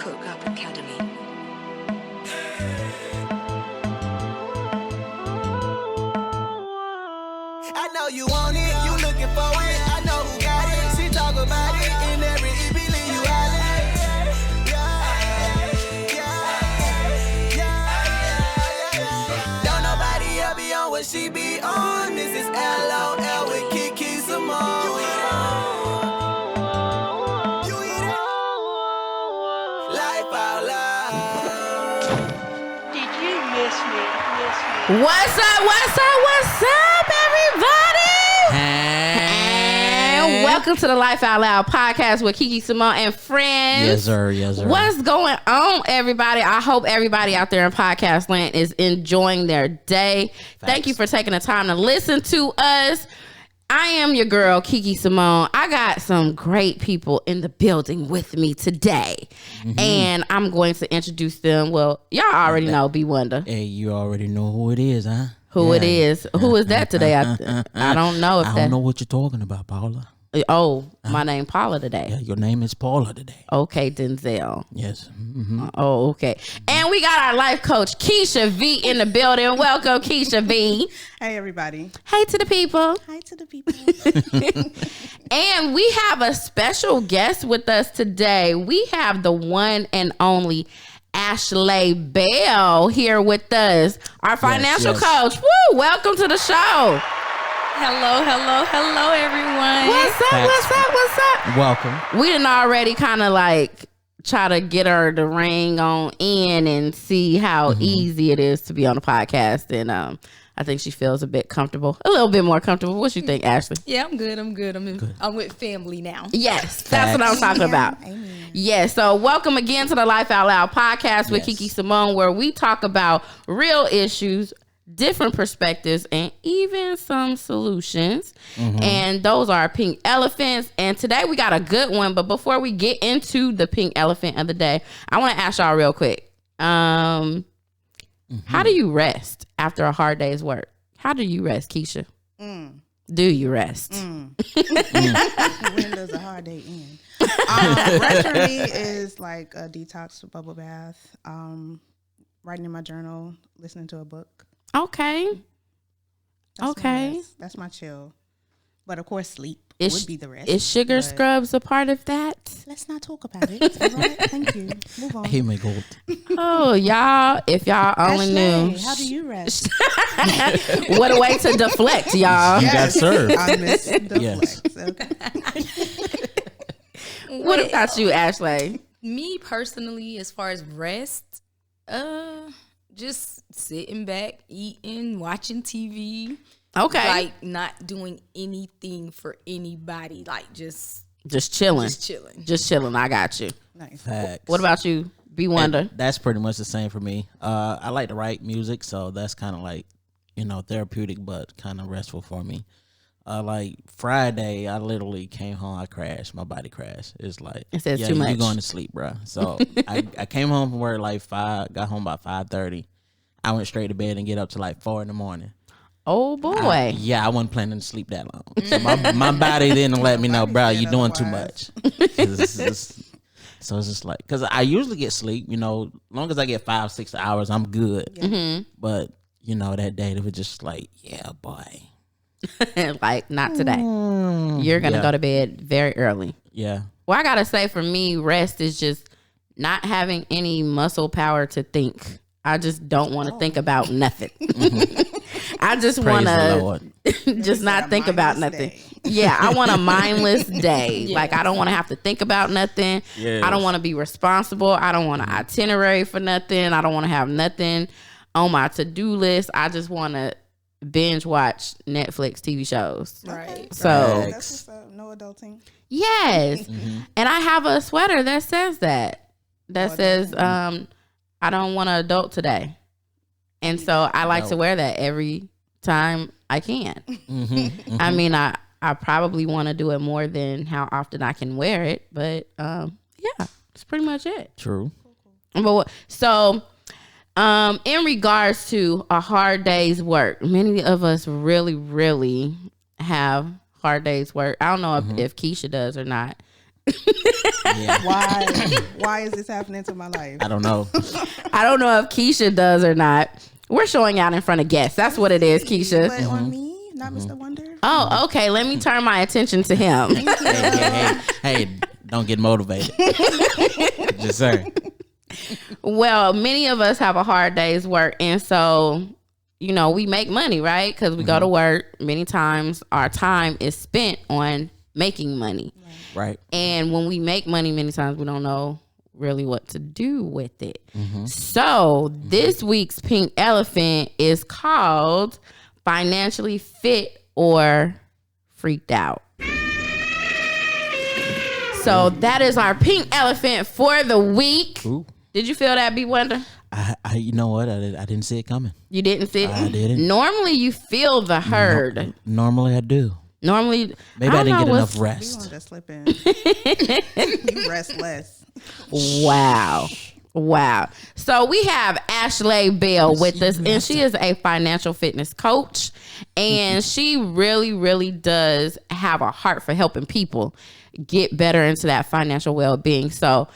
Hookup Academy. I know you want it, you looking for it. I know who got it. She talk about it in every EP, you don't nobody else be on what she be on. This is LOL with Kiki Simone. Life out loud. Did you miss me? What's up, everybody? And welcome to the Life Out Loud podcast with Kiki Simone and friends. Yes, sir. What's going on, everybody? I hope everybody out there in podcast land is enjoying their day. Thank you for taking the time to listen to us. I am your girl, Kiki Simone. I got some great people in the building with me today. And I'm going to introduce them. Well, y'all already know BWonda. Hey, you already know who it is, huh? Who it is. Who is that today? I don't know if I don't know what you're talking about, Paula. Oh, my name Paula today. Yeah, your name is Paula today. Okay, Denzel. Yes. Oh, okay. And we got our life coach, Keisha V, in the building. Welcome, Keisha V. Hey, everybody. Hey to the people. Hi to the people. And we have a special guest with us today. We have the one and only Ashle Bell here with us, our financial coach. Woo! Welcome to the show. Hello, everyone. What's up? Welcome. We didn't already kind of like try to get her the ring on in and see how easy it is to be on the podcast. And I think she feels a bit comfortable, a little bit more comfortable. What you think, Ashley? Yeah, I'm good. I'm with family now. Yes, that's what I'm talking about. Amen. Yes, so welcome again to the Life Out Loud podcast with Yes. Kiki Simone, where we talk about real issues, different perspectives, and even some solutions. And those are pink elephants. And today we got a good one. But before we get into the pink elephant of the day, I want to ask y'all real quick. How do you rest after a hard day's work? How do you rest, Keisha? Do you rest? When does a hard day end? Rest for me is like a detox bubble bath, writing in my journal, listening to a book. Okay. That's Okay. my rest. That's my chill. But of course, sleep Is- would be the rest. Is sugar but scrubs a part of that? Let's not talk about it. All right? Thank you. Move on. Hey, my gold. Oh, y'all, if y'all only knew. Ashley, how do you rest? What a way to deflect, y'all. You got served. I miss the Yes. flex. Okay. What about you, Ashley? Me personally, as far as rest, just sitting back, eating, watching TV. Okay. Like not doing anything for anybody. Like just Chilling. chilling. Just chilling. I got you. Nice. Facts. What about you, BWonda? That's pretty much the same for me. I like to write music, so that's kind of like, therapeutic, but kind of restful for me. Like Friday, I literally came home. I crashed. My body crashed. It's like It says too much. You're going to sleep, bro. So I came home from work like 5. Got home by 5:30. I went straight to bed and get up to like 4 in the morning. Oh, boy. I wasn't planning to sleep that long. So my body didn't let me know, bro, you're doing too much. So it's just like, because I usually get sleep, as long as I get 5-6 hours, I'm good. But, that day, it was just like, yeah, boy. Like, not today. You're going to go to bed very early. Yeah. Well, I got to say, for me, rest is just not having any muscle power to think. I just don't want to think about nothing. I just Praise want the to Lord. just not think about mindless nothing. day. Yeah, I want a mindless day. Like, I don't want to have to think about nothing. Yes. I don't want to be responsible. I don't want an itinerary for nothing. I don't want to have nothing on my to-do list. I just want to binge watch Netflix TV shows. Right. So, That's what's up. No adulting. yes. And I have a sweater that says that. That says, I don't want an adult today. And so I like to wear that every time I can. I mean, I probably want to do it more than how often I can wear it. But yeah, that's pretty much it. True. But so in regards to a hard day's work, many of us really, really have hard day's work. I don't know if Keisha does or not. Yeah. Why is this happening to my life? I don't know. I don't know if Keisha does or not. We're showing out in front of guests. That's what it is, Keisha. But on me, not Mr. Wonder. Oh, okay. Let me turn my attention to him. Hey, don't get motivated. Just saying. Well, many of us have a hard day's work, and so we make money, right? Because we go to work. Many times our time is spent on making money. Right. And when we make money, many times we don't know really what to do with it. So this week's pink elephant is called financially fit or freaked out. So that is our pink elephant for the week. Ooh. Did you feel that, BWonda? I you know what? I didn't see it coming. You didn't see it? I didn't. Normally you feel the herd. Normally I do. Normally, Maybe I didn't get enough You rest. want to slip in. You rest less. Wow. So we have Ashle Bell with us, and she is a financial fitness coach, and she really, really does have a heart for helping people get better into that financial well-being. So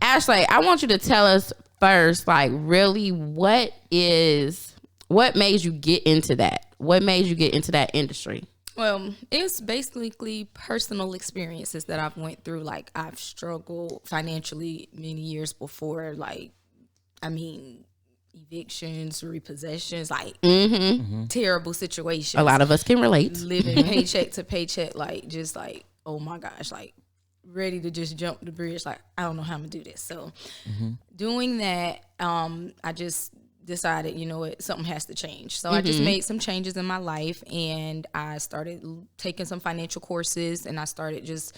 Ashle, I want you to tell us first, like, really what made you get into that? What made you get into that industry? Well, it's basically personal experiences that I've went through. Like, I've struggled financially many years before. Like, evictions, repossessions, like terrible situations. A lot of us can relate. Living paycheck to paycheck, like, just like, oh my gosh, like ready to just jump the bridge. Like, I don't know how I'm gonna do this. So doing that, I just decided, you know what, something has to change. So I just made some changes in my life, and I started taking some financial courses, and I started just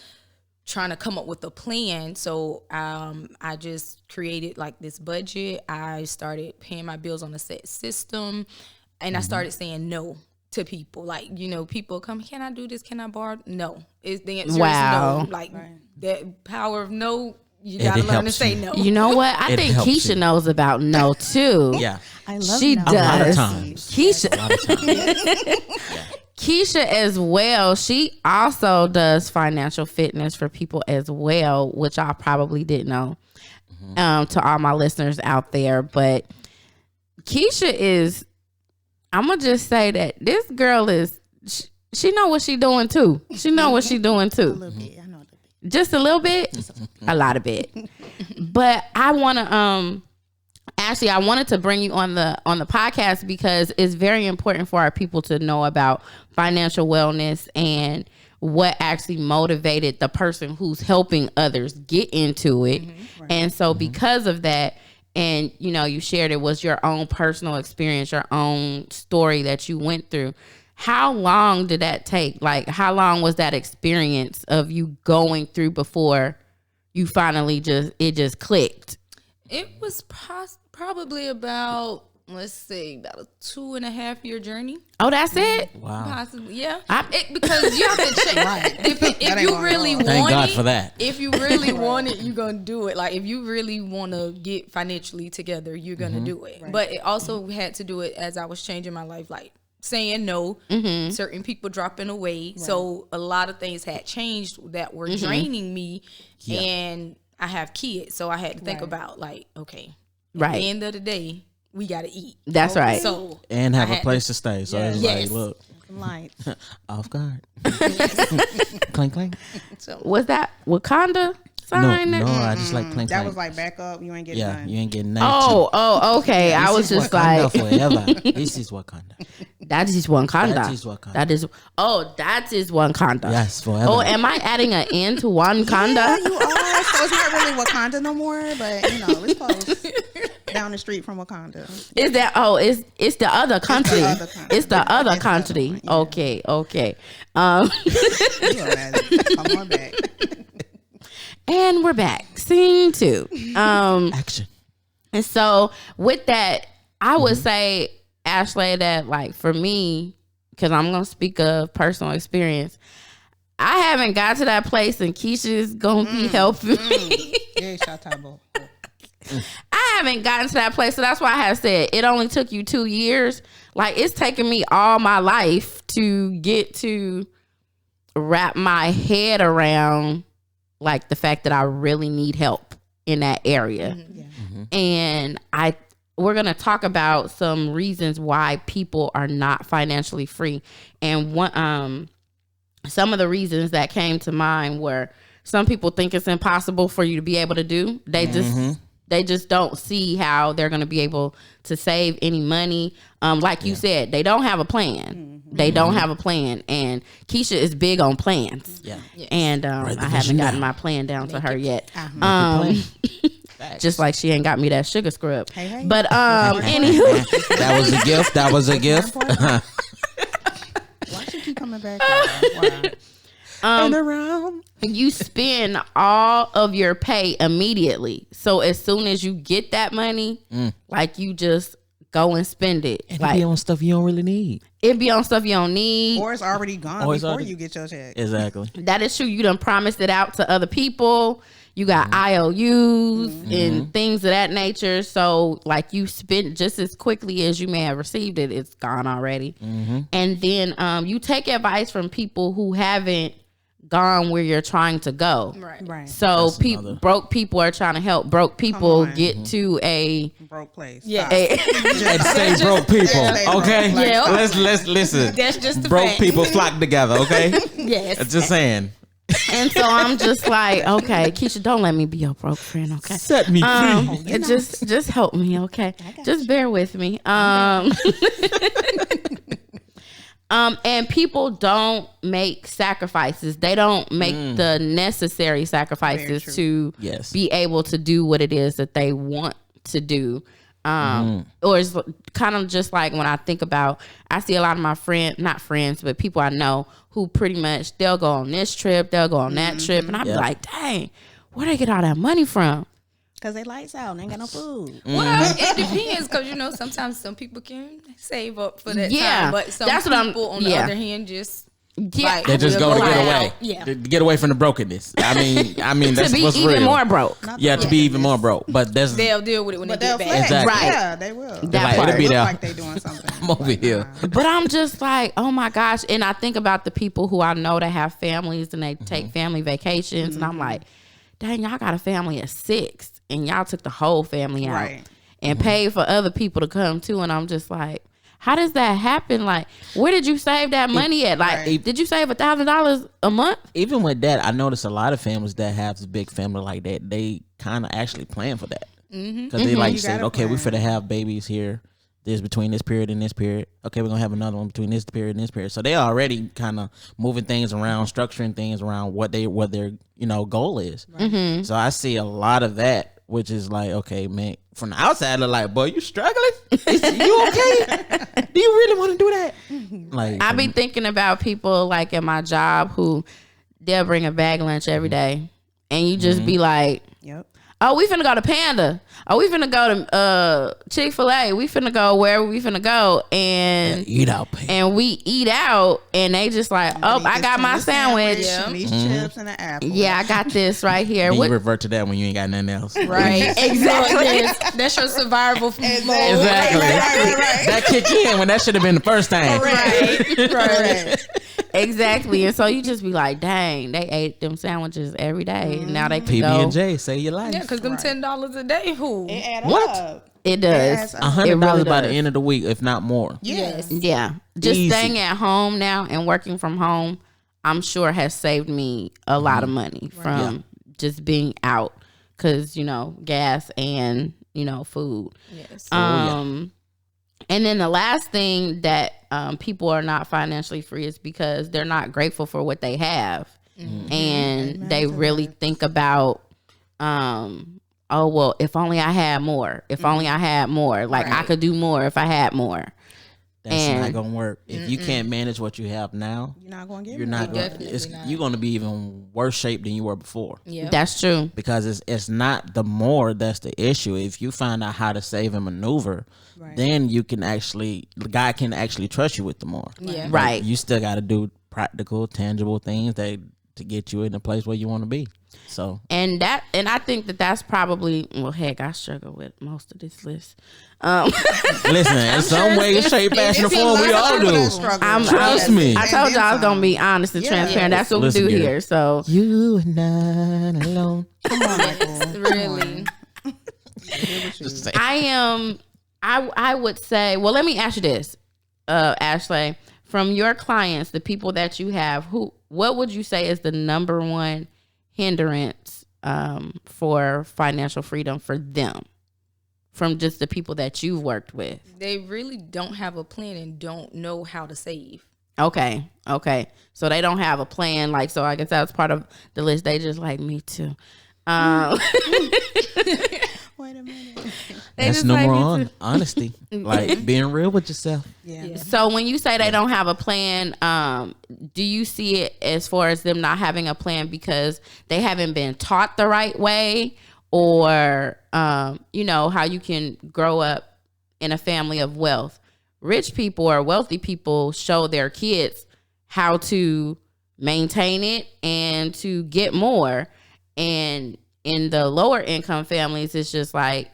trying to come up with a plan. So I just created like this budget. I started paying my bills on a set system, and I started saying no to people. Like, people come, can I do this? Can I borrow? No. The answer is no. Like, that power of no, you gotta learn to say no. You know what? I think Keisha knows about no too. Yeah. I love She no. does. A lot of times. Keisha as well. She also does financial fitness for people as well, which I probably didn't know. To all my listeners out there, but Keisha is. I'm gonna just say that this girl is. She know what she doing too. She know what she doing too. A little bit. I know a little bit. Just a little bit, a lot of bit. But I want to Ashley, I wanted to bring you on the podcast because it's very important for our people to know about financial wellness and what actually motivated the person who's helping others get into it. Right. And so because of that, and you shared it was your own personal experience, your own story that you went through. How long did that take? Like, how long was that experience of you going through before you finally it just clicked? It was probably about, let's see, about a 2.5-year journey. Oh, that's it? Wow. Possibly, yeah. Because you have to check. If you really want Thank God it, for that. if you really want it, you're gonna do it. Like, if you really want to get financially together, you're gonna do it. Right. But it also had to do it as I was changing my life, like saying no, certain people dropping away. Right. So a lot of things had changed that were draining me, and I have kids, so I had to think about, like, okay, at the end of the day, we gotta eat. That's right. So and have a place to stay. So it's like, look, Lights. off guard. Clink clink. So Was that Wakanda sign? No, I just like clink That clink. was like back up. You ain't getting Yeah, none. you ain't getting that. Oh, okay. I was just Wakanda like, forever. This is Wakanda. that is Wakanda. That is Wakanda. That is Wakanda. Yes, forever. Oh, am I adding an N to Wakanda? Yeah, you are. So it's not really Wakanda no more, but it's close. Down the street from Wakanda. Is that? Oh, it's the other country. It's the other country. Yeah. Okay. You are at it. Come on back. And we're back. Scene 2. Action. And so with that, I would say, Ashley, that like for me, because I'm gonna speak of personal experience, I haven't got to that place, and Keisha's gonna be helping me. Yeah, Shatabo. I haven't gotten to that place, so that's why I have said it only took you 2 years. Like, it's taken me all my life to get to wrap my head around like the fact that I really need help in that area. And we're going to talk about some reasons why people are not financially free. And some of the reasons that came to mind were some people think it's impossible for you to be able to do. They just don't see how they're going to be able to save any money. Like you said, they don't have a plan. They don't have a plan. And Keisha is big on plans. Yeah. And I haven't gotten my plan down to her yet. Just like she ain't got me that sugar scrub. Hey. But anywho, That was a gift. That was a gift. Why she keep coming back? Why? And around. you spend all of your pay immediately. So as soon as you get that money, like you just go and spend it. And like it be on stuff you don't really need. it be on stuff you don't need. Or it's already gone Or it's before already- you get your check. Exactly. That is true. You done promised it out to other people. You got IOUs and things of that nature. So like you spent just as quickly as you may have received it, it's gone already. And then you take advice from people who haven't gone where you're trying to go. Right. So That's another- broke people are trying to help broke people on. get to a Broke place. Yeah. Stop. And say broke people, Say broke. okay? Yeah. Let's listen. That's just the broke fact. people flock together, okay? Yes. Just saying. and so I'm just like, okay, Keisha, don't let me be your broke friend, okay? Set me free. Just help me, okay? Just bear with me. And people don't make sacrifices. They don't make the necessary sacrifices to Yes. be able to do what it is that they want to do. Or it's kind of just like when I think about, I see a lot of my not friends, but people I know who pretty much, they'll go on this trip, they'll go on that trip. And I'm Yep. like, dang, where they get all that money from? Because they lights out and ain't got no food. Well, it depends because sometimes some people can save up for that Yeah, time, but some that's what I'm- people on the yeah. other hand just Yeah. They just will go to get out. away. Yeah. To get away from the brokenness. I mean To that's be what's even real. more broke. Yeah, to be even more broke. But that's They'll deal with it when But they they'll get flex. back. Exactly. Right. Yeah, they will. That like, part. it'll be Look there. like they doing something. I'm over here. But I'm just like, oh my gosh. And I think about the people who I know that have families and they take family vacations. And I'm like, dang, y'all got a family of 6 and y'all took the whole family out Right. and paid for other people to come too. And I'm just like, how does that happen? Like, where did you save that money at? Like, Right. did you save $1,000 a month? Even with that, I notice a lot of families that have a big family like that, they kind of actually plan for that. Because they like You say, gotta okay, we plan. finna have babies here. This between this period and this period. Okay, we're gonna have another one between this period and this period. So they already kind of moving things around, structuring things around what their goal is. So I see a lot of that, which is like, okay, man, from the outside, look like, boy, you struggling? You okay? Do you really want to do that? Like, I be thinking about people like at my job who they'll bring a bag lunch every day. And you just be like, Yep. oh, we finna go to Panda. Oh, we finna go to Chick-fil-A. We finna go wherever we finna go. And eat out, pay. and we eat out. And they just like, oh, Eat I this got my tender sandwich. and these chips and an apple. Yeah, I got this right here. Then What- you revert to that when you ain't got nothing else. Right. Exactly. That's your survival mode. Exactly. That kick in when that should have been the first time. Right. Exactly. And so you just be like, dang, they ate them sandwiches every day. And now they can PB go. and J, save your life. Yeah, because them $10 a day, who? It add What? up. It does. adds up. $100 It really by the does. end of the week, if not more. Yes. Yeah. Just Easy. staying at home now and working from home, I'm sure has saved me a lot of money from just being out because, gas and, food. Yes. And then the last thing that people are not financially free is because they're not grateful for what they have. And they really think about, oh, well, if only I had more. If only I had more. Like, I could do more if I had more. That's And- not gonna work. If you can't manage what you have now, You're not going to get you're more. not gonna. Definitely not. You're gonna be even worse shape than you were before. Yeah. That's true. Because it's not the more that's the issue. If you find out how to save and maneuver, then you can actually, the guy can actually trust you with the more. Yeah. Right. You still got to do practical, tangible things that to get you in the place where you want to be. So And I think that's probably, well, heck, I struggle with most of this list. listen, in some way, shape, fashion, or It's a form, lot we of all people that do. struggle. Trust me. I told y'all I was gonna be honest and transparent. That's what Listen, we do girl. here. So You are not alone. Come on, Michael. Really. I would say, well, let me ask you this, Ashley, from your clients, the people that you have, what would you say is the number one hindrance for financial freedom for them, from just the people that you've worked with? They really don't have a plan and don't know how to save. Okay. So they don't have a plan. Like, so I guess that's part of the list. They just like me too. Wait a minute. That's just number like me one. too. Honesty. Like being real with yourself. Yeah. So when you say they don't have a plan, do you see it as far as them not having a plan because they haven't been taught the right way, or you know, how you can grow up in a family of wealth? Rich people or wealthy people show their kids how to maintain it and to get more. And in the lower income families, it's just like,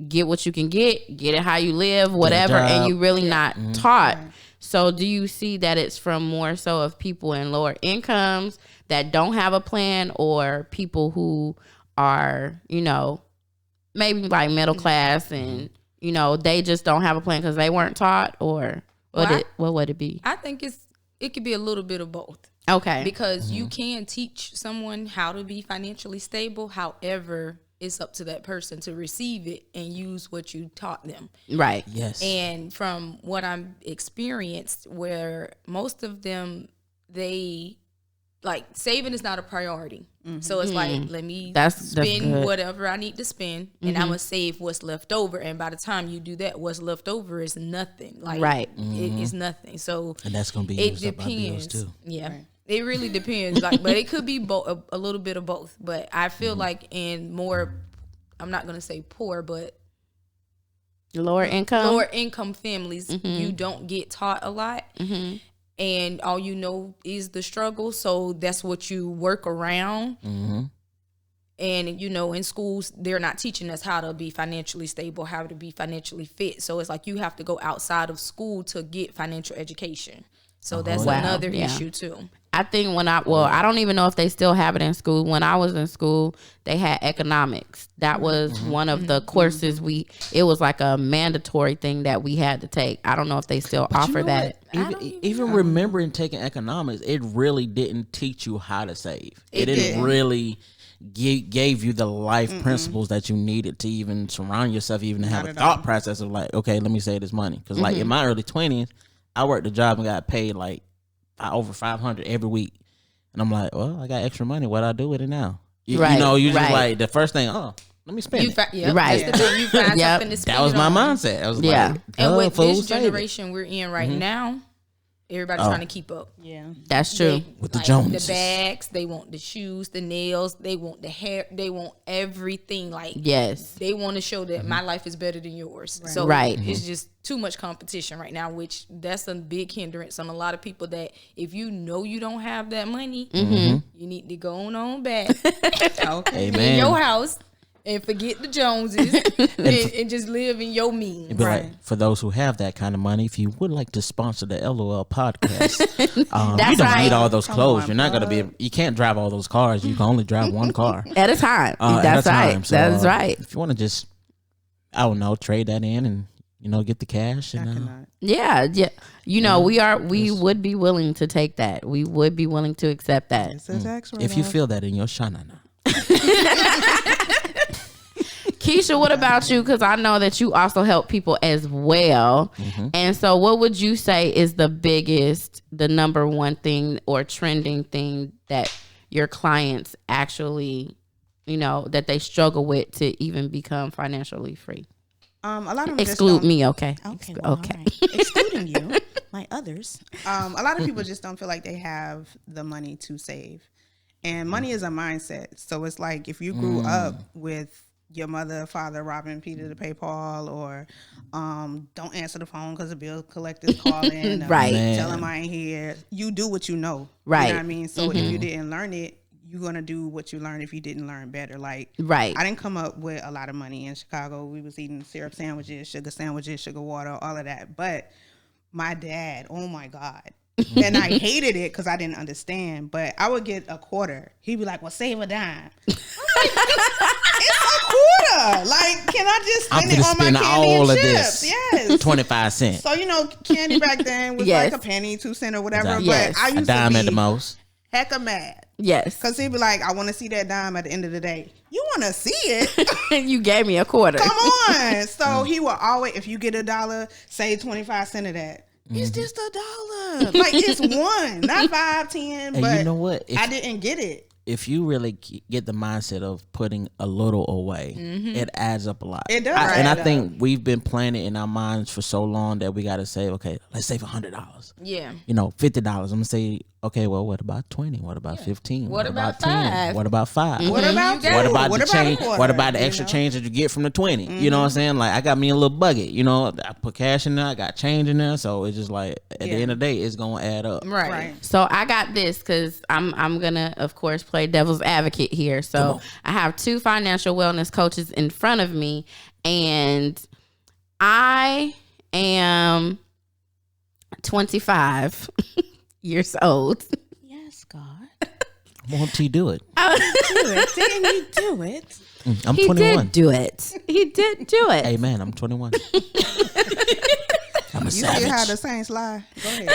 get what you can get it how you live, whatever, and you really not taught. Right. So do you see that it's from more so of people in lower incomes that don't have a plan, or people who are, you know, maybe like middle class and, you know, they just don't have a plan because they weren't taught? Or what would it be? I think it could be a little bit of both. Okay. Because you can teach someone how to be financially stable. However, it's up to that person to receive it and use what you taught them. Right. Yes. And from what I'm experienced, where most of them, they like saving is not a priority. So it's like, let me That's spend good. whatever I need to spend, and I'm gonna save what's left over. And by the time you do that, what's left over is nothing. Like, Right. it's nothing. So And that's gonna be it used up by bills depends. too. Yeah. It really depends. Like, but it could be a little bit of both. But I feel like in more, I'm not gonna say poor, but Lower income families, you don't get taught a lot, and all you know is the struggle. So that's what you work around. And you know, in schools, they're not teaching us how to be financially stable, how to be financially fit. So it's like you have to go outside of school to get financial education. So that's Wow. another Yeah. issue too. I think I don't even know if they still have it in school. When I was in school, they had economics. That was one of the courses it was like a mandatory thing that we had to take. I don't know if they still offer that. Even remembering taking economics, it really didn't teach you how to save. It didn't really gave you the life principles that you needed to even surround yourself, even to have a thought process of like, okay, let me save this money. Because like in my early 20s, I worked a job and got paid like over $500 every week, and I'm like, well, I got extra money. What I do with it now? You know, you just like the first thing. Oh, let me spend it. Right. That's the thing. You find Yep. something to spend That was my on. mindset. I was Yeah. like, And with fool, this save it. generation we're in right now, everybody's trying to keep up. Yeah. That's true. With the Like, Joneses. the bags, they want the shoes, the nails, they want the hair, they want everything. Like, Yes. they want to show that my life is better than yours. So Right. it's just too much competition right now, which that's a big hindrance on a lot of people. That if you know you don't have that money, you need to go on back Okay. in your house and forget the Joneses and just live in your means. It'd be like, for those who have that kind of money, if you would like to sponsor the LOL podcast, you That's don't right. need all those Come clothes. on, You're not going to be, you can't drive all those cars. You can only drive one car At a time. at That's a right. time. So, That's right. If you want to just, I don't know, trade that in and, you know, get the cash. I And, cannot. Yeah. You know, we would be willing to take that. We would be willing to accept that. It's a tax if you write-off. feel that in your shanana. Keisha, what about you? Because I know that you also help people as well. And so what would you say is the number one thing or trending thing that your clients actually, you know, that they struggle with to even become financially free? A lot of them Exclude me, okay? Okay. Well, Okay. all right. Excluding you, my others. A lot of people just don't feel like they have the money to save. And money is a mindset. So it's like if you grew up with your mother or father robbing Peter to pay Paul, or don't answer the phone because the bill collector's calling. Right. Tell him I ain't here. You do what you know. Right. You know what I mean? So if you didn't learn it, you're going to do what you learned if you didn't learn better. Like, Right. I didn't come up with a lot of money in Chicago. We was eating syrup sandwiches, sugar water, all of that. But my dad, oh my God. And I hated it because I didn't understand. But I would get a quarter. He'd be like, well, save a dime. It's a quarter. Like, can I just I'm spend it gonna on my spend candy all and of chips? this. Yes. 25 cents. So, candy back then was Yes. like a penny, 2 cents or whatever. Exactly. Yes. But I A used dime to at the be most. hecka mad. Yes. Because he'd be like, I want to see that dime at the end of the day. You want to see it? You gave me a quarter. Come on. So he will always, if you get $1, save 25 cents of that. It's just $1. Like, it's one, not 5, 10. And but you know what? I didn't get it. If you really get the mindset of putting a little away, it adds up a lot. It does And I add think we've been planning in our minds for so long that we got to say, okay, let's save $100. Yeah. $50. I'm gonna say, okay, well, what about 20? What about 15? What about 10? 5? What about 5? What about What two? about What the about change? a quarter, What about the you extra know? change that you get from the 20? You know what I'm saying? Like, I got me a little bucket. I put cash in there. I got change in there. So it's just like at the end of the day, it's gonna add up. Right. So I got this because I'm gonna, of course, play devil's advocate here. So I have 2 financial wellness coaches in front of me, and I am 25 years old. Yes, God. Won't he do it? Do it. Didn't you do it? I'm He 21. did do it. He did do it. Hey man, I'm 21. I'm a You see how savage. the Saints lie? Go ahead.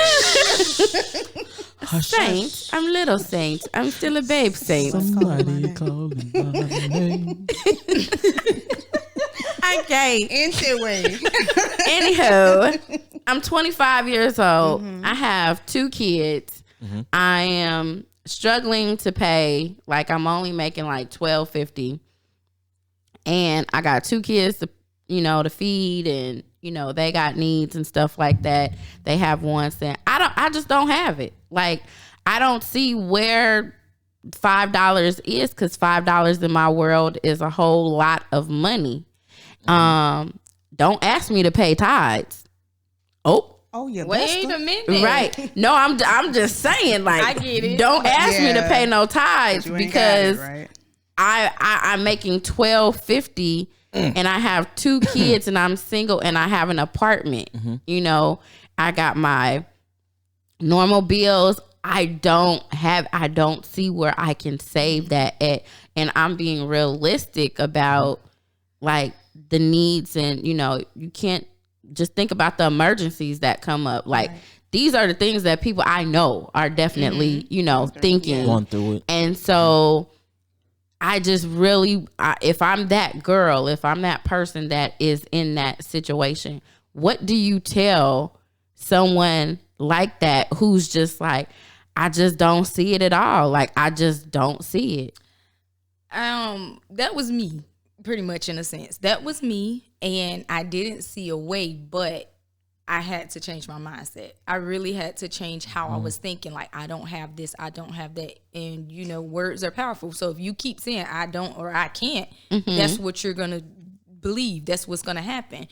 Saint. I'm little saint. I'm still a babe saint. Somebody calling my name. Okay. Anyway. Anywho, I'm 25 years old. I have 2 kids. I am struggling to pay. Like, I'm only making like $12.50, and I got 2 kids to to feed, and they got needs and stuff like that. They have wants, and I just don't have it. Like, I don't see where $5 is, because $5 in my world is a whole lot of money. Don't ask me to pay tithes. Oh, yeah. Wait a minute. Right. No, I'm just saying, like, I get it. don't ask me to Yeah. pay no tithes, You ain't got it, because right? I'm making $12.50 and I have 2 kids and I'm single and I have an apartment. I got my normal bills. I don't see where I can save that at, and I'm being realistic about like the needs, and you can't just think about the emergencies that come up. Like, these are the things that people I know are definitely, thinking. Going through it. And so I just really, if I'm that girl, if I'm that person that is in that situation, what do you tell someone like that who's just like, I just don't see it at all? Like, I just don't see it. That was me, pretty much, in a sense. That was me, and I didn't see a way, but I had to change my mindset. I really had to change how I was thinking. Like, I don't have this, I don't have that. And, words are powerful. So if you keep saying I don't or I can't, that's what you're going to believe. That's what's going to happen.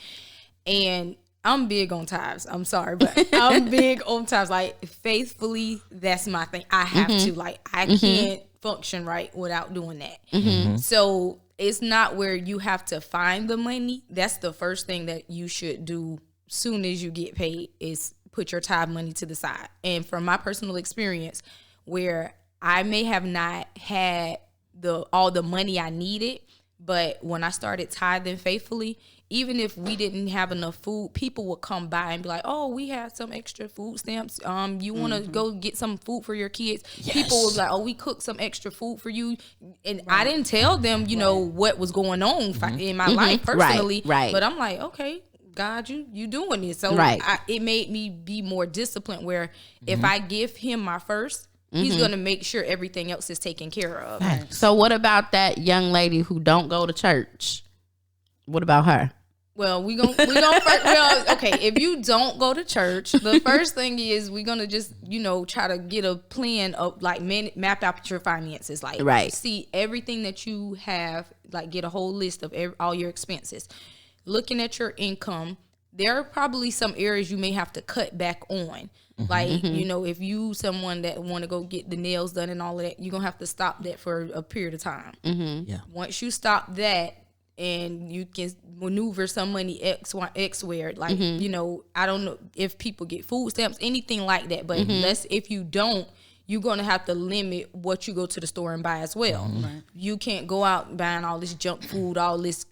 And I'm big on tithes. I'm sorry, but I'm big on tithes. Like, faithfully, that's my thing. I have to. Like, I can't function right without doing that. So it's not where you have to find the money. That's the first thing that you should do soon as you get paid, is put your tithe money to the side. And from my personal experience, where I may have not had all the money I needed, but when I started tithing faithfully, even if we didn't have enough food, people would come by and be like, oh, we have some extra food stamps. You want to go get some food for your kids? Yes. People would be like, oh, we cooked some extra food for you. And I didn't tell them, what was going on in my life personally. Right. But I'm like, okay, God, you doing this. So it made me be more disciplined, where if I give him my first, he's going to make sure everything else is taken care of. So what about that young lady who don't go to church? What about her? Well, we gonna okay. If you don't go to church, the first thing is we're gonna just try to get a plan of like map out your finances, like Right. see everything that you have, like get a whole list of all your expenses. Looking at your income, there are probably some areas you may have to cut back on. Like, if you someone that want to go get the nails done and all of that, you're going to have to stop that for a period of time. Yeah. Once you stop that and you can maneuver some money X where, like, I don't know if people get food stamps, anything like that. But if you don't, you're going to have to limit what you go to the store and buy as well. Right. You can't go out buying all this junk food, all this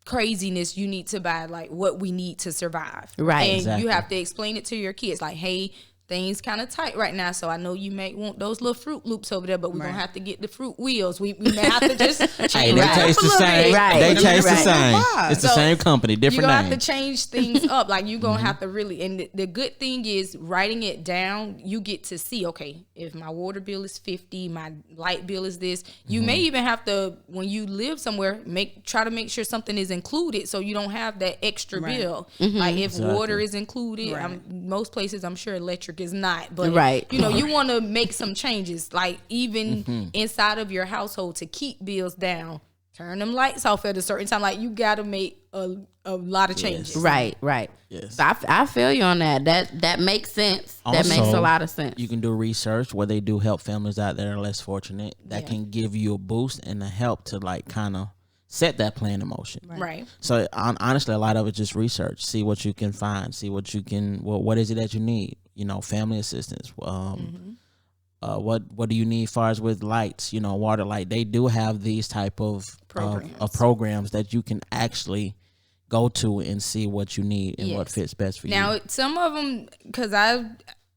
craziness. You need to buy like what we need to survive. Right. And Exactly. you have to explain it to your kids like, hey, things kind of tight right now, so I know you may want those little Fruit Loops over there, but we're gonna have to get the fruit wheels. We may have to just Hey, they taste the same. Right. They taste the Right. same. It's the So, same company, different you're gonna name. have to change things up. Like you're gonna have to really. And the good thing is writing it down. You get to see, okay, if my water bill is $50, my light bill is this. You may even have to, when you live somewhere, try to make sure something is included, so you don't have that extra bill. Like if water is included, most places I'm sure electric is not, but you want to make some changes, like even inside of your household to keep bills down. Turn them lights off at a certain time. Like you got to make a lot of changes. Right. Yes. So I feel you on that. That makes sense. That makes a lot of sense. You can do research where they do help families out there less fortunate. That can give you a boost and a help to like kind of set that plan in motion. Right. So honestly, a lot of it just research. See what you can find. See what you can. What is it that you need? Family assistance. What do you need as far as with lights? Water light. They do have these type of programs that you can actually go to and see what you need and what fits best for you. Now, some of them, because I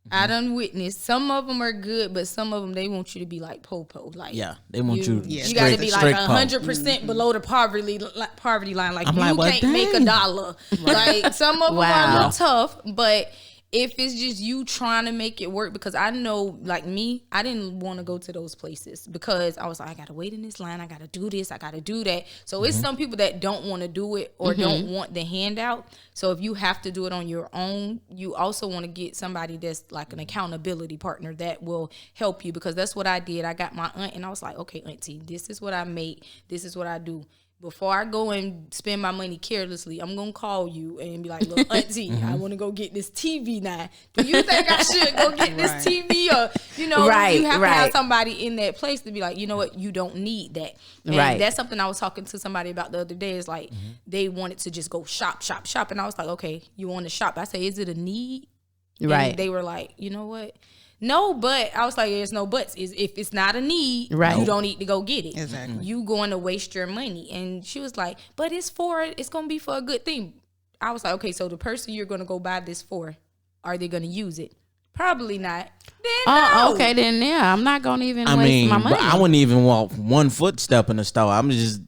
done witnessed, some of them are good, but some of them they want you to be like po-po. Like they want you. You got to be like 100% below the poverty line. Like I'm you like, well, can't make $1. Like some of them are a little tough, but if it's just you trying to make it work, because I know, like me, I didn't want to go to those places because I was like, I got to wait in this line. I got to do this. I got to do that. So it's some people that don't want to do it or don't want the handout. So if you have to do it on your own, you also want to get somebody that's like an accountability partner that will help you, because that's what I did. I got my aunt and I was like, okay, auntie, this is what I make. This is what I do. Before I go and spend my money carelessly, I'm going to call you and be like, look, auntie, I want to go get this TV now. Do you think I should go get this TV? Or, you have to have somebody in that place to be like, you know what, you don't need that. And that's something I was talking to somebody about the other day. Is like, they wanted to just go shop. And I was like, okay, you want to shop. I say, is it a need? Right. And they were like, you know what? No, but I was like, there's no buts. If it's not a need, you don't need to go get it. Exactly. You going to waste your money. And she was like, but it's going to be for a good thing. I was like, okay, so the person you're going to go buy this for, are they going to use it? Probably not. Then no. Okay, then I'm not going to even waste my money. But I wouldn't even walk one footstep in the store. I'm just.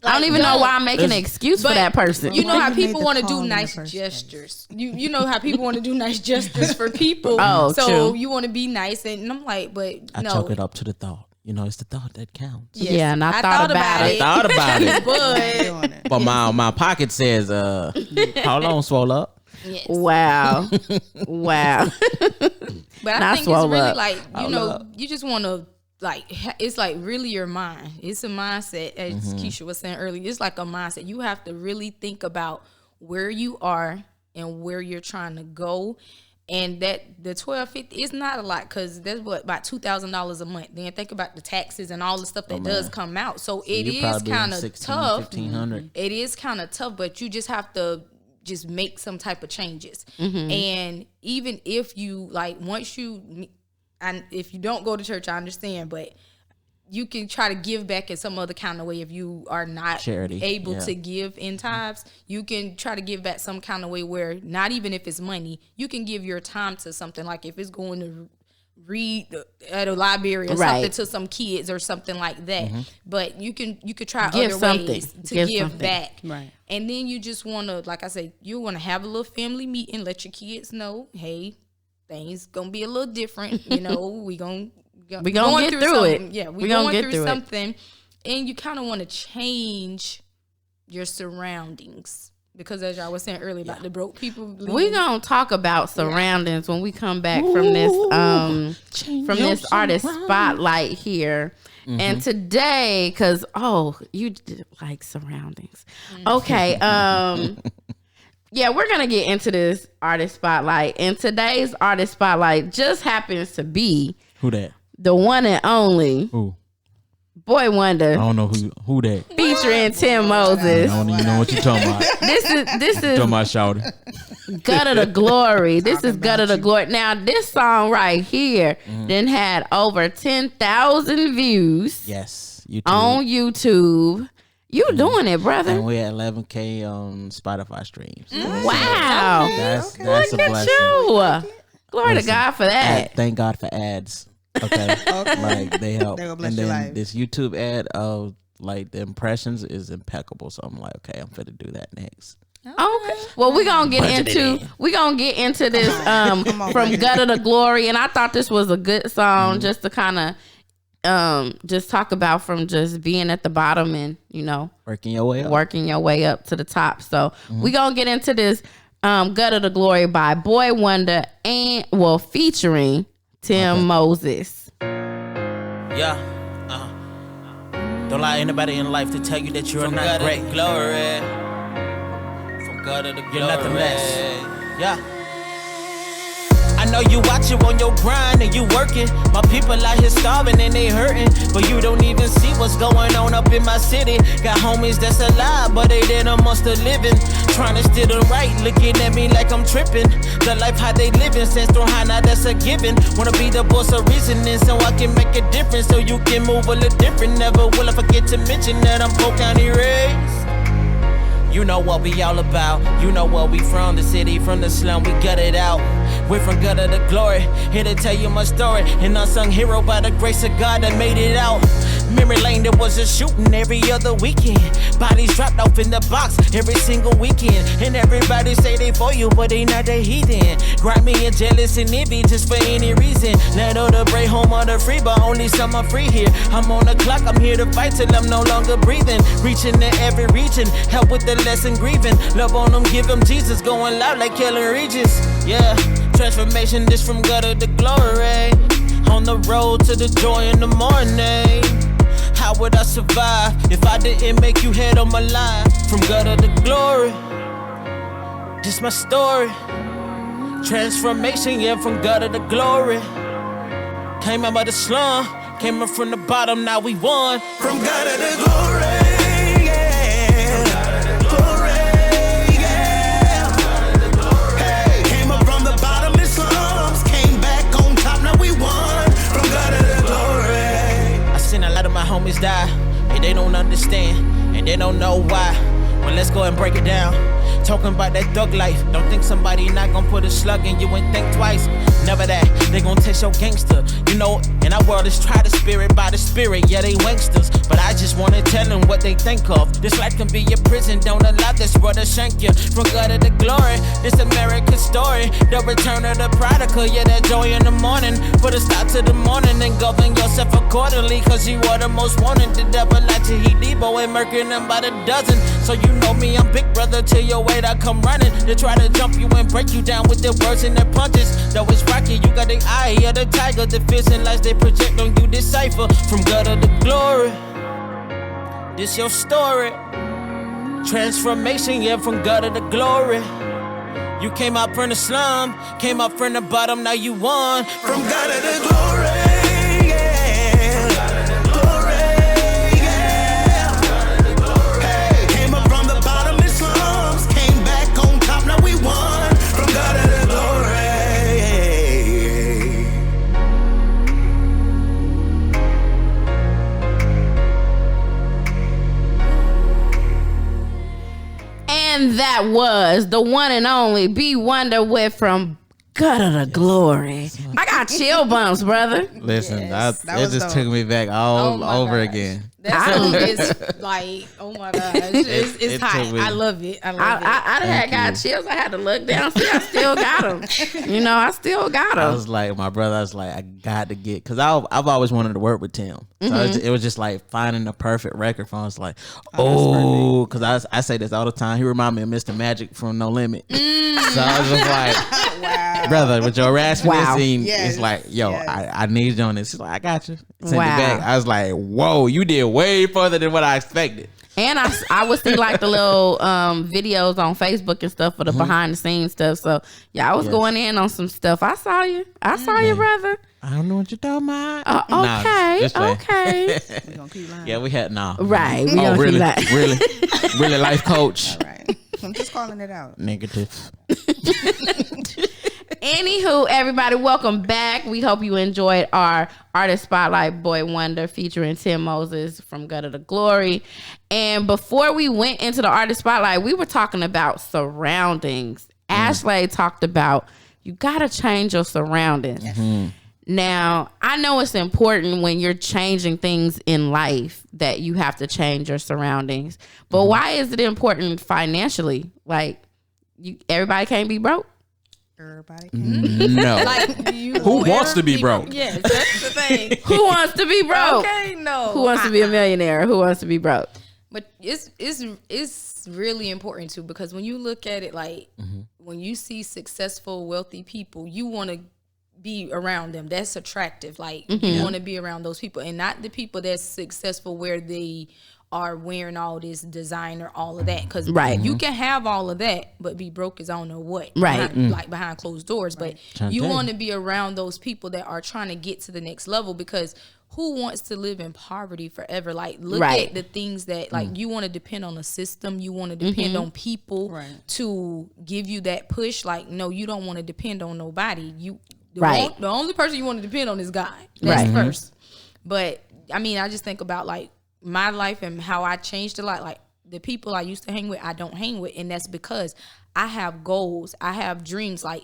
I don't even know why I'm making an excuse for that person. You know how you made people the want to call do in the nice first gestures. You know how people want to do nice gestures for people. So true. you want to be nice, and I'm like, but I no. chalk it up to the thought. It's the thought that counts. Yes, Yeah, and I thought about it. I thought about it. But But my pocket says, hold on, swole up. yes. Wow. But I Not think it's swole really up. like, you just want to, like, it's like really your mind. It's a mindset, as Keisha was saying earlier. It's like a mindset. You have to really think about where you are and where you're trying to go. And that the $1,250 is not a lot, because that's about $2,000 a month. Then think about the taxes and all the stuff that does come out. So it is kind of tough. $1,500. It is kind of tough, but you just have to just make some type of changes. And even if you if you don't go to church, I understand, but you can try to give back in some other kind of way. If you are not Charity, able to give in tithes, you can try to give back some kind of way where, not even if it's money, you can give your time to something. Like if it's going to read at a library or something to some kids or something like that. But you could try Give other something. ways to give something. back. Right. And then you just want to, like I say, you want to have a little family meeting, let your kids know, hey, things gonna be a little different. We gonna We gonna get through it. Yeah, We gonna get through it. something. And you kind of want to change your surroundings. because as y'all was saying earlier about the broke people. We gonna talk about surroundings when we come back from this artist spotlight here. And today, cause you did like surroundings. Okay, yeah, we're gonna get into this artist spotlight. And today's artist spotlight just happens to be Who that? the one and only Who? BWonda. I don't know who that. Featuring Tim Moses. I don't even know what you're talking about. This Talking is about shouting. Gut of the Glory. This is Gut of the Glory. Now, this song right here then had over 10,000 views Yes, YouTube. on YouTube. You doing it, brother. And we at 11K on Spotify streams. Wow. That's Look a at blessing. you. Glory to Listen, God for that. Thank God for ads. Okay. Like they help. They gonna bless And your then life. this YouTube ad of like the impressions is impeccable. So I'm like, okay, I'm finna do that next. Okay. Well, we're gonna get into this on, from buddy. Gut of the Glory, and I thought this was a good song just to kind of just talk about from just being at the bottom and Working your way up. working your way up to the top. So we gonna get into this Gut of the Glory by BWonda and featuring Tim Moses. Yeah. Don't allow anybody in life to tell you that you're not great. Glory. From God of the glory. You're nothing less. Yeah. I know you watching on your grind and you working. My people out here starving and they hurting, but you don't even see what's going on up in my city. Got homies that's alive, but they dead amongst the living. Trying to steal the right, looking at me like I'm tripping. The life how they living, sense through high, now that's a given. Wanna be the boss of reasoning so I can make a difference, so you can move a little different. Never will I forget to mention that I'm Polk County raised. You know what we all about. You know where we from, the city, from the slum, we gut it out. We're from Gut of the Glory, here to tell you my story. An unsung hero by the grace of God that made it out. Memory lane, there was a shooting every other weekend. Bodies dropped off in the box every single weekend. And everybody say they for you, but they not the heathen. Grimy and jealous and envy just for any reason. Let all the brave home of the free, but only some are free here. I'm on the clock, I'm here to fight till I'm no longer breathing. Reaching to every region, help with the lesson grieving. Love on them, give them Jesus, going loud like Killer Regis. Yeah, transformation, this from Gut of the Glory. On the road to the joy in the morning. How would I survive if I didn't make you head on my line? From Gut of the Glory, this my story. Transformation, yeah, from Gut of the Glory. Came out of the slum, came up from the bottom, now we won. From Gut of the Glory. Homies die, and they don't understand, and they don't know why. Well, let's go and break it down. Talking about that thug life. Don't think somebody not gonna put a slug in you and think twice. Never that, they gon' taste your gangster. You know, in our world, it's try the spirit by the spirit. Yeah, they wanksters, but I just wanna tell them what they think of. This life can be a prison, don't allow this world to shank you. From God of the Glory, this American story. The return of the prodigal, yeah, that joy in the morning. Put a stop to the morning and govern yourself accordingly, cause you are the most wanted. The devil like to heat Debo and murking them by the dozen. So you know me, I'm big brother to your weight, I come running. They try to jump you and break you down with their words and their punches. Though it's rocky, you got the eye of the tiger. The fears and lies they project on you decipher. From God of the Glory, this your story. Transformation, yeah, from God of the Glory. You came out from the slum, came out from the bottom, now you won. From God of the Glory. And that was the one and only BWonda with from God of the glory. I got chill bumps, brother. Listen, Yes, that it was just dope. took me back all Oh my over gosh. again. That song is like, oh my gosh, it's it hot. took me- I love it. I love it. I had got you. chills. I had to look down. See, I still got them. You know, I still got I them. was like, my brother, I was like, I got to get, because I've always wanted to work with Tim. So it was just like finding the perfect record for him. It's like, because I say this all the time. He remind me of Mr. Magic from No Limit. So I was just like, Wow. brother, with your raspiness, Wow. Yes. it's like, yo, Yes. I need you on this. He's like, I got you. Send Wow. it back. I was like, whoa, you did way further than what I expected. And I would see like the little videos on Facebook and stuff for the behind the scenes stuff. So yeah, I was going in on some stuff. I saw you. I saw you, brother. I don't know what you're talking about. Okay. just playing. Okay. We gonna keep lying. Yeah, we had Right. We Oh, don't really, do that. really, life coach. All right. I'm just calling it out. Negative. Anywho, everybody, welcome back. We hope you enjoyed our Artist Spotlight BWonda featuring Tim Moses from Gutter to Glory. And before we went into the Artist Spotlight, we were talking about surroundings. Ashle talked about you got to change your surroundings. Now, I know it's important when you're changing things in life that you have to change your surroundings. But why is it important financially? Like, everybody can't be broke. Everybody. No. like, you Who wants to be broke? Yes, that's the thing. Who wants to be broke? Okay, no. Who wants to be a millionaire? Who wants to be broke? But it's really important too, because when you look at it, like when you see successful, wealthy people, you want to be around them. That's attractive. Like you want to be around those people, and not the people that's successful where they are wearing all this designer, all of that. Because Right. you can have all of that, but be broke as I don't know what. Right. Behind, like behind closed doors. But you Chante. want to be around those people that are trying to get to the next level, because who wants to live in poverty forever? Like, look Right. at the things that, like, you want to depend on a system. You want to depend on people Right. to give you that push. Like, no, you don't want to depend on nobody. Right. The only person you want to depend on is God. That's Right. first. But, I mean, I just think about, like, my life and how I changed a lot. Like, the people I used to hang with, I don't hang with. And that's because I have goals. I have dreams. Like,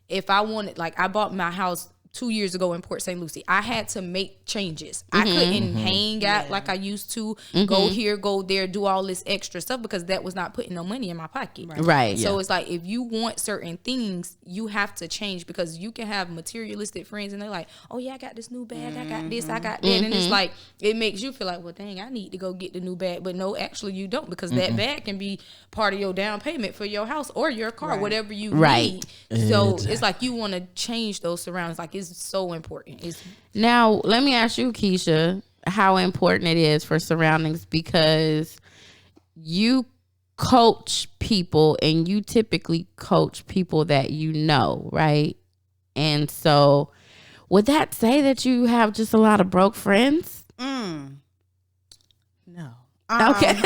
if I wanted, like, I bought my house 2 years ago in Port St. Lucie. I had to make changes. I couldn't hang out like I used to, go here, go there, do all this extra stuff, because that was not putting no money in my pocket. Right. So it's like, if you want certain things, you have to change, because you can have materialistic friends and they're like, oh yeah, I got this new bag, I got this, I got that. And it's like, it makes you feel like, well, dang, I need to go get the new bag. But no, actually you don't, because that bag can be part of your down payment for your house or your car, whatever you Right. need. So it's like, you want to change those surroundings. Like, it's so important. It's Now, let me ask you, Keisha, how important it is for surroundings, because you coach people and you typically coach people that you know, right? And so would that say that you have just a lot of broke friends? No. Okay.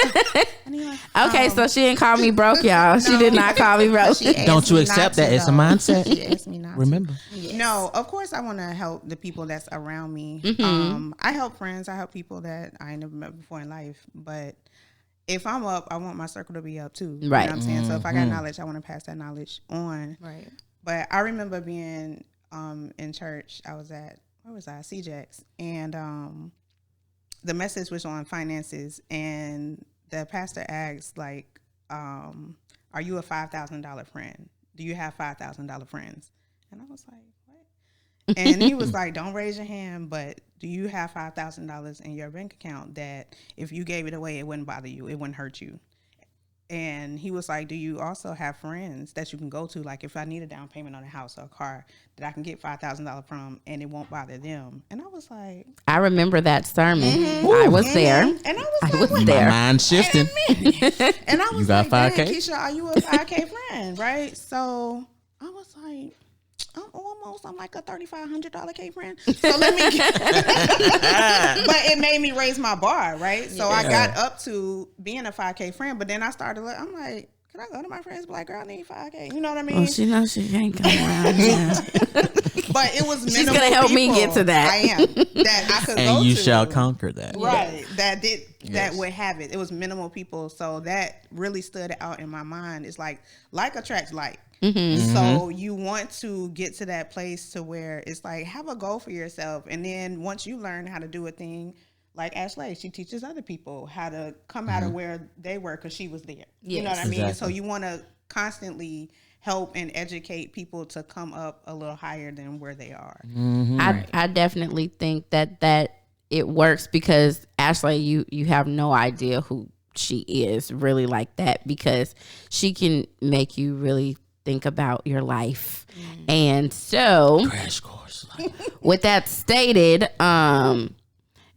Anyway, Okay, so she didn't call me broke, y'all. She did not call me broke. she asked Don't you me accept not that? to, It's a though. mindset. She asked me not to. Remember. No, of course I want to help the people that's around me. I help friends. I help people that I ain't never met before in life. But if I'm up, I want my circle to be up too. You Right. know what I'm saying? So if I got knowledge, I want to pass that knowledge on. right. But I remember being in church. I was at, where was I? CJAX. And the message was on finances. And the pastor asked, like, are you a $5,000 friend? Do you have $5,000 friends? And I was like, what? And he was like, don't raise your hand, but do you have $5,000 in your bank account that if you gave it away, it wouldn't bother you, it wouldn't hurt you? And he was like, do you also have friends that you can go to? Like, if I need a down payment on a house or a car, that I can get $5,000 from and it won't bother them. And I was like, I remember that sermon. I was there. and I was I like, was wait, there. My mind shifting. and I was You got like, 5K? dang, Keisha, are you a 5K friend? Right? So I was like, I'm like a $3,500 K friend. So let me get but it made me raise my bar, right? So I got up to being a 5K friend, but then I started I'm like, can I go to my friends and be like, girl, I need 5K? You know what I mean? Well, she knows she can't come around here. But it was She's minimal gonna help me people get to that. I am. That I could go And you to. shall conquer that. Right. That Yes. would have it. It was minimal people. So that really stood out in my mind. It's like attracts like. So you want to get to that place to where it's like, have a goal for yourself. And then once you learn how to do a thing, like Ashle, she teaches other people how to come out of where they were because she was there. You know what I mean? Exactly. So you want to constantly help and educate people to come up a little higher than where they are. I definitely think that it works because Ashley, you have no idea who she is really like that, because she can make you really think about your life. And so Crash course. with that stated,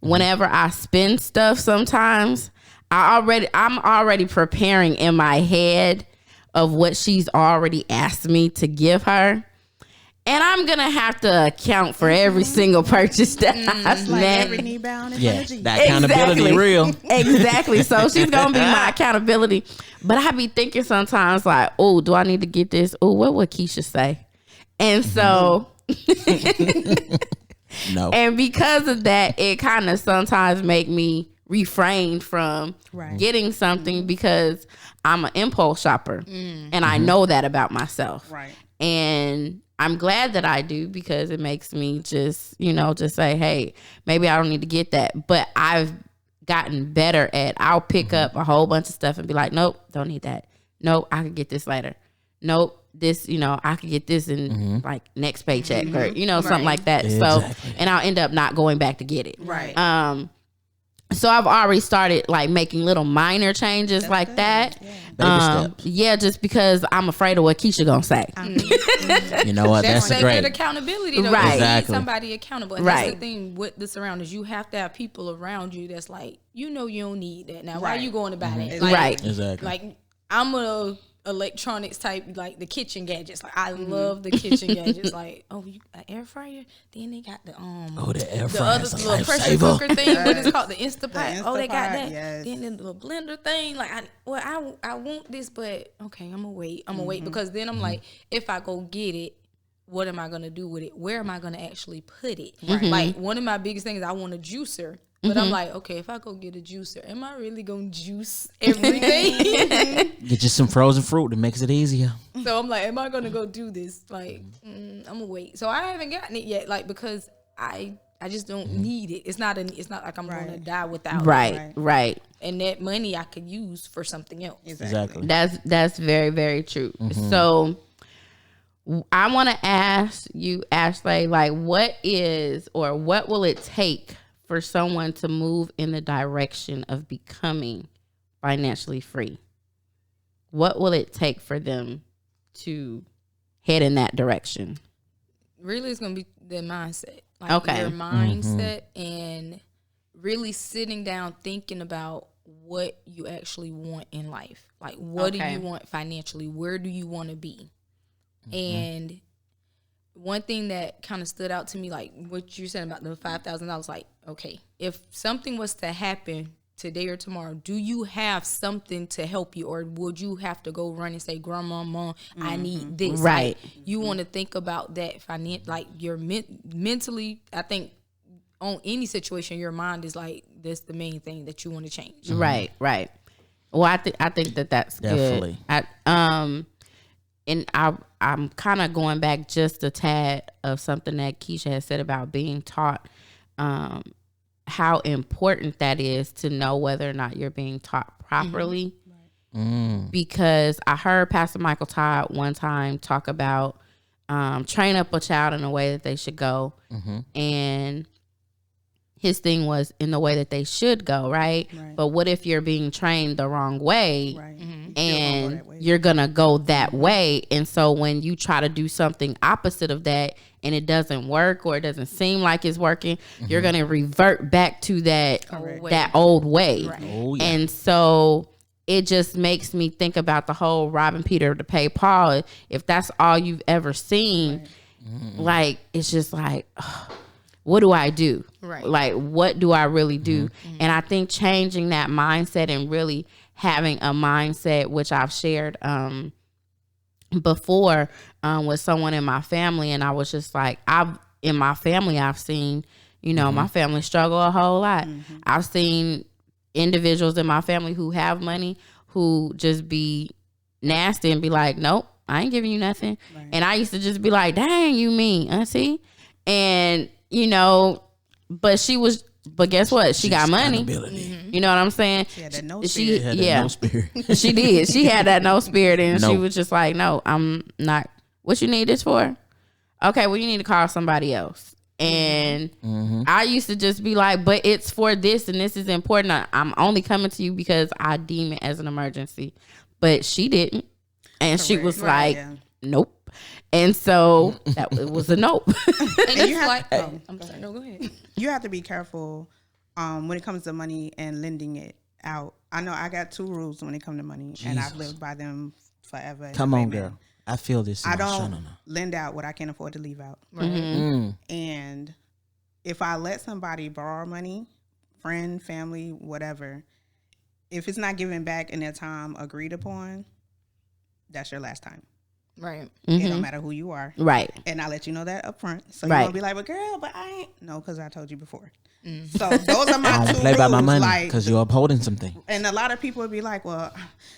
whenever I spend stuff, sometimes I'm already preparing in my head of what she's already asked me to give her. And I'm going to have to account for every single purchase that I've Like made. every knee bound in Yeah, front of Jesus. that accountability Exactly. real. Exactly. So she's going to be my accountability. But I be thinking sometimes like, oh, do I need to get this? Oh, what would Keisha say? And so... No. And because of that, it kind of sometimes make me refrain from getting something because I'm an impulse shopper. And I know that about myself. Right. And I'm glad that I do, because it makes me just say, hey, maybe I don't need to get that. But I've gotten better at, I'll pick up a whole bunch of stuff and be like, nope, don't need that. Nope, I could get this later. Nope, this, I could get this in like next paycheck or, something like that. Exactly. So, and I'll end up not going back to get it. Right. So I've already started like making little minor changes like that. Baby steps. Yeah, just because I'm afraid of what Keisha gonna say. You know what? That's That's great great. accountability, though. Right. You Exactly. need somebody accountable. And Right. that's the thing with the surroundings. You have to have people around you that's like, you don't need that. Now, why Right. you going to buy that? Right. Exactly. Like, I'm a electronics type, like the kitchen gadgets. Like, I love the kitchen gadgets. Like, oh, you an air fryer? Then they got the the air the fryer other is a little pressure lifesaver. cooker thing. What is called the Instapot? Oh, they got Instapot, that. yes. Then the little blender thing. Like, I want this, but okay, I'm gonna wait. I'm gonna wait, because then I'm like, if I go get it, what am I gonna do with it? Where am I gonna actually put it? Like, one of my biggest things, I want a juicer. But I'm like, okay, if I go get a juicer, am I really gonna juice everything? Get you some frozen fruit that makes it easier. So I'm like, am I gonna go do this? Like, I'm gonna wait. So I haven't gotten it yet, like, because I just don't need it. It's not like I'm gonna die without it. Right. And that money I could use for something else. Exactly. That's very, very true. So I want to ask you, Ashley, like, what will it take for someone to move in the direction of becoming financially free? What will it take for them to head in that direction? Really, it's gonna be the mindset. Like, Okay. your mindset and really sitting down thinking about what you actually want in life. Like, what do Okay. you want financially? Where do you want to be? And one thing that kind of stood out to me, like what you said about the $5,000, like, okay, if something was to happen today or tomorrow, do you have something to help you, or would you have to go run and say, Grandma, Mom, I need this? Right. Like, you want to think about that like you're mentally. I think on any situation, your mind is like, that's the main thing that you want to change. Right. Well, I think that's Definitely. good. And I'm kind of going back just a tad of something that Keisha has said about being taught, how important that is to know whether or not you're being taught properly. Because I heard Pastor Michael Todd one time talk about train up a child in a way that they should go. And his thing was in the way that they should go, right? But what if you're being trained the wrong way? Right. And you're gonna go that way, and so when you try to do something opposite of that and it doesn't work, or it doesn't seem like it's working, you're gonna revert back to that old way. Oh, yeah. And so it just makes me think about the whole robbing Peter to pay Paul. If that's all you've ever seen, like, it's just like, what do I do? Right. Like, what do I really do? And I think changing that mindset and really having a mindset, which I've shared before with someone in my family, and I was just like, I've seen, my family struggle a whole lot. I've seen individuals in my family who have money who just be nasty and be like, nope, I ain't giving you nothing. Right. And I used to just be like, dang, you mean, auntie? And, you know, but guess what? She got money. You know what I'm saying? She had that no spirit. No spirit. She did. She had that no spirit. And she was just like, no, I'm not. What you need this for? Okay, well, you need to call somebody else. And I used to just be like, but it's for this and this is important. I'm only coming to you because I deem it as an emergency. But she didn't. And she was like, nope. And so that was a nope. And you have, I'm sorry, no, go ahead. You have to be careful when it comes to money and lending it out. I know I got 2 rules when it comes to money, and I've lived by them forever. Come on, girl. I feel this. I don't lend out what I can't afford to leave out. Right. And if I let somebody borrow money, friend, family, whatever, if it's not given back in their time agreed upon, that's your last time. Right. It don't matter who you are. Right. And I let you know that up front. So you won't be like, but girl, but I ain't. No, because I told you before. So those are my I don't 2 play rules. by my money like, because you're upholding something. and a lot of people would be like, well,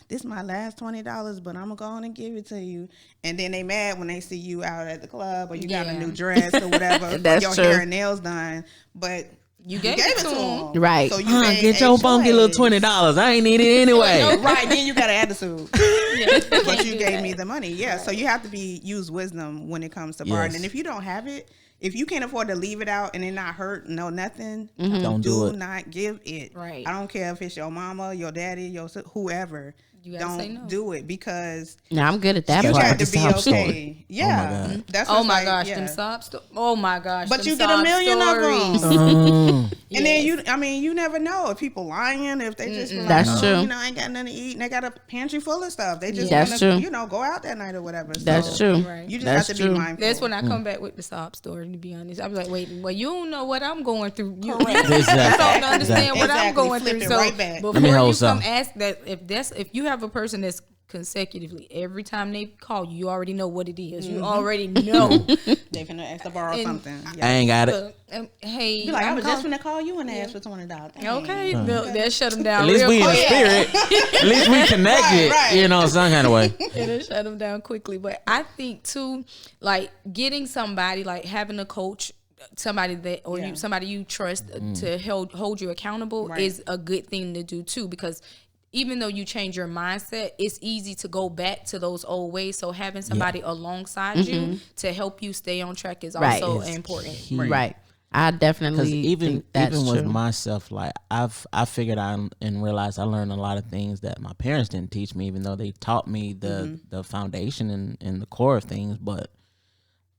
this is my last $20, but I'm going to go on and give it to you. And then they mad when they see you out at the club or you got a new dress or whatever. That's your true. hair and nails done. But you gave it to them. Right. So you made Get your a funky choice. little $20. I ain't need it anyway. Right, then you got an attitude. But you gave me the money. Yeah, so you have to use wisdom when it comes to borrowing. And if you don't have it, if you can't afford to leave it out and it not hurt, no nothing, Don't do it. not give it. Right. I don't care if it's your mama, your daddy, your whoever. You gotta say no. Don't do it because No, I'm good at that you part. got to The be sob okay. story. Yeah. God. That's Oh what's my like, gosh, yeah. them sob stories. Oh my gosh. But them you get a sob million stories. of them. Yes. And then you never know if people lying, if they just be like, That's oh, true. you know, I ain't got nothing to eat and they got a pantry full of stuff. They just That's want true. to, you know, go out that night or whatever. That's So true. Right. You just That's have to true. be mindful. That's when I come back with the sob story, to be honest. I was like, wait, well, you don't know what I'm going through. You Exactly. don't understand what I'm Exactly. going Flip through. it So right back. before Let me you hold come some. ask that, if you have a person that's consecutively every time they call you, you already know what it is. You already know. They finna ask to borrow something. I Yeah. ain't got it. Hey, Be like, I I'm was just call- finna call you and ask for $20. Okay, they'll shut them down. At least real we in the quick. spirit. At least we connected. Right. You know, some kind of way. It'll shut them down quickly. But I think too, like getting somebody, like having a coach, somebody that or you somebody you trust to hold you accountable is a good thing to do too, because even though you change your mindset, it's easy to go back to those old ways. So having somebody alongside you to help you stay on track is also important. Right. I definitely Because even think that's with true. myself, like I figured out and realized I learned a lot of things that my parents didn't teach me, even though they taught me the foundation and the core of things. But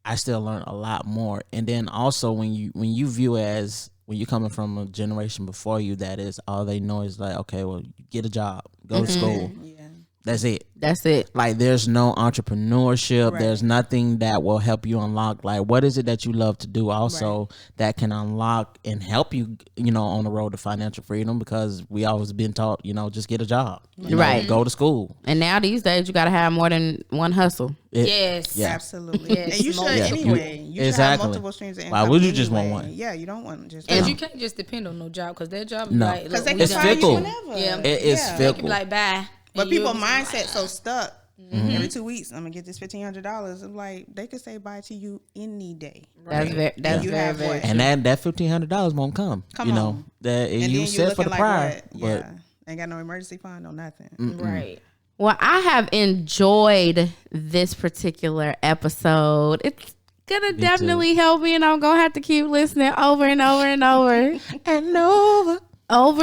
I still learned a lot more. And then also when you view as when you're coming from a generation before you, that is all they know is like, okay, well, get a job, go to school. That's it. That's it. Like there's no entrepreneurship. There's nothing that will help you unlock. Like what is it that you love to do also that can unlock and help you, you know, on the road to financial freedom, because we always been taught, you know, just get a job. You know, Right. Go to school. And now these days you got to have more than one hustle. Yes. Yeah. Absolutely. Yes. And you should Yeah. anyway. You should have Exactly. multiple streams of Why income. would you just want anyway. one? Yeah, you don't want just And one. you can't just depend on no job, because that job No. like, Because they look, can It's fire fickle. you whenever. Yeah. It is you fickle. can be like, bye. But And you'll people be mindset so stuck. Every 2 weeks, I'm gonna get this $1,500. I'm like, they could say bye to you any day. That's very, that's You very, have very what? true. And that $1,500 won't come. Come you know on. that And you then set for the prior, what? but Yeah, ain't got no emergency fund, no nothing. right. Well, I have enjoyed this particular episode. It's gonna definitely help me, and I'm gonna have to keep listening over and over and over and over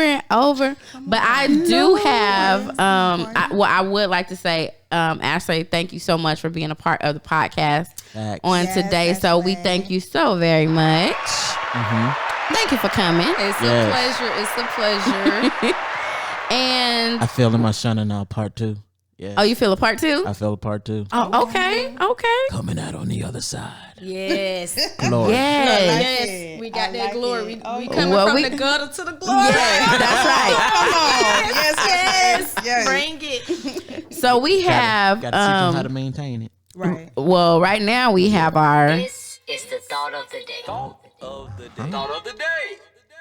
and over. But I do have I would like to say, Ashley, thank you so much for being a part of the podcast Facts. on Yes, today. So we Ashley. thank you so very much. Thank you for coming. It's Yes. a pleasure. It's a pleasure. And I feel in my Shana now part 2. Yeah. oh, you feel a part 2? I feel a part 2. Oh, okay. Coming out on the other side. yes. Glory. Yes. Yes. it. We got I that like glory. it. Oh, We yeah. coming Well, from we- the gutter to the glory. Yes, that's right. Come on. Yes. Yes. Bring it. So we have Got to teach them how to maintain it. Right. well, right now we have our This is the thought of the day. Thought of the day.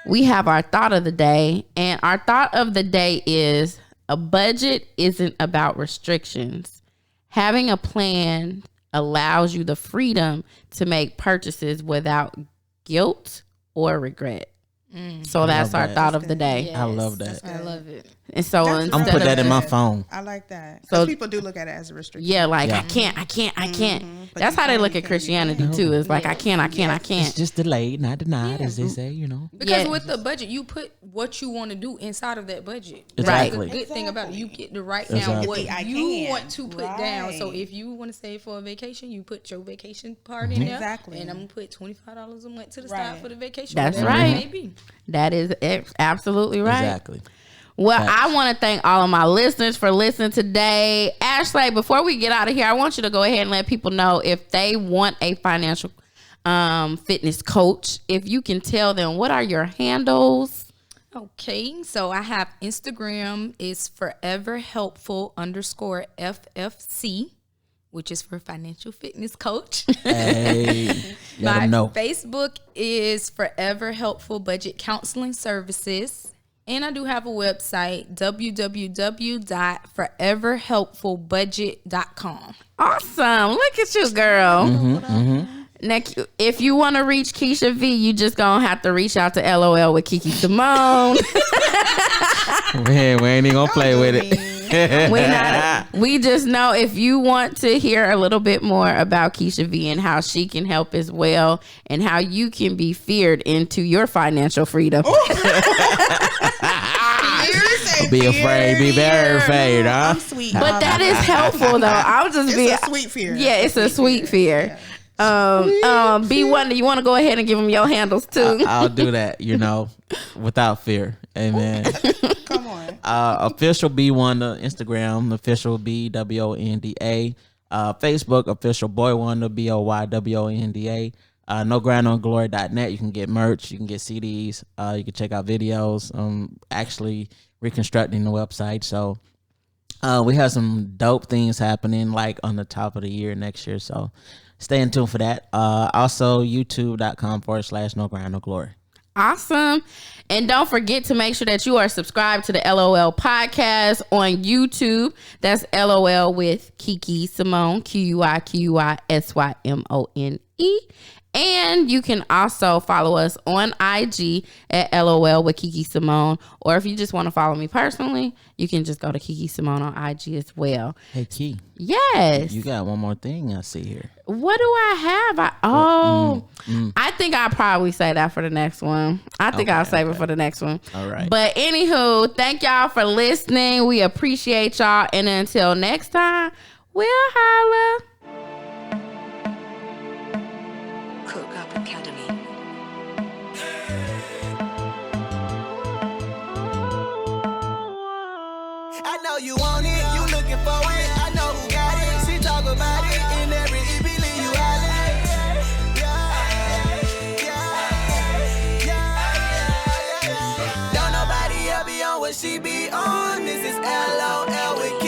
we have our thought of the day, and our thought of the day is: a budget isn't about restrictions. having a plan allows you the freedom to make purchases without guilt or regret. So that's our thought of the day. I love that. I love it. And so That's instead I'm gonna put that of, in my phone. I like that. So- So people do look at it as a restriction. yeah, like Yeah. I can't. But That's you how they can, look you at can, Christianity you can. too. It's like I can't. It's just delayed, not denied, as they say. You know. Because Yeah. with the budget, you put what you want to do inside of that budget. Exactly. The good thing about it, you get to write Exactly. down what I you can. want to put down. So Right. if you want to save for a vacation, you put your vacation part in there. Exactly. And I'm going to put $25 a month to the Right. side for the vacation. That's whatever it right. may be. That is absolutely right. Exactly. Well, Facts. I want to thank all of my listeners for listening today. Ashley, before we get out of here, I want you to go ahead and let people know if they want a financial fitness coach, if you can tell them what are your handles. Okay, so I have Instagram is foreverhelpful_FFC, which is for financial fitness coach. Hey, let My them know. Facebook is Forever Helpful Budget Counseling Services. And I do have a website, www.foreverhelpfulbudget.com. Awesome. Look at you, girl. Now, if you want to reach Keisha V, you just going to have to reach out to LOL with Kiki Simone. Man, we ain't even gonna play with it. We just know if you want to hear a little bit more about Keisha V and how she can help as well and how you can be feared into your financial freedom. Be afraid, be very afraid, huh? I'm sweet. But that is helpful though. I'll just It's be a sweet fear. Yeah, it's a sweet fear. BWonda, you want to go ahead and give them your handles too? I'll do that, without fear. Amen. Come on. Official BWonda, Instagram, official BWonda, Facebook, official BWonda, BOYWONDA. NoGroundOnGlory.net. You can get merch, you can get CDs, you can check out videos. Actually reconstructing the website. So we have some dope things happening like on the top of the year next year. So stay in tune for that. Also youtube.com/NoGroundOnGlory. Awesome. And don't forget to make sure that you are subscribed to the LOL podcast on YouTube. That's LOL with Kiki Simone, QUIQUISYMONE. And you can also follow us on IG at LOL with Kiki Simone. Or if you just want to follow me personally, you can just go to Kiki Simone on IG as well. Hey, Key, Yes. you got one more thing I see here. What do I have? I think I'll probably say that for the next one. I think I'll save it for the next one. All right. But anywho, thank y'all for listening. We appreciate y'all. And until next time, we'll holla. Cook Up Academy. I know you want it, you looking for it. I know who got it. She talk about it in every EP, leave you Don't nobody ever be on what she be on. This is LOL with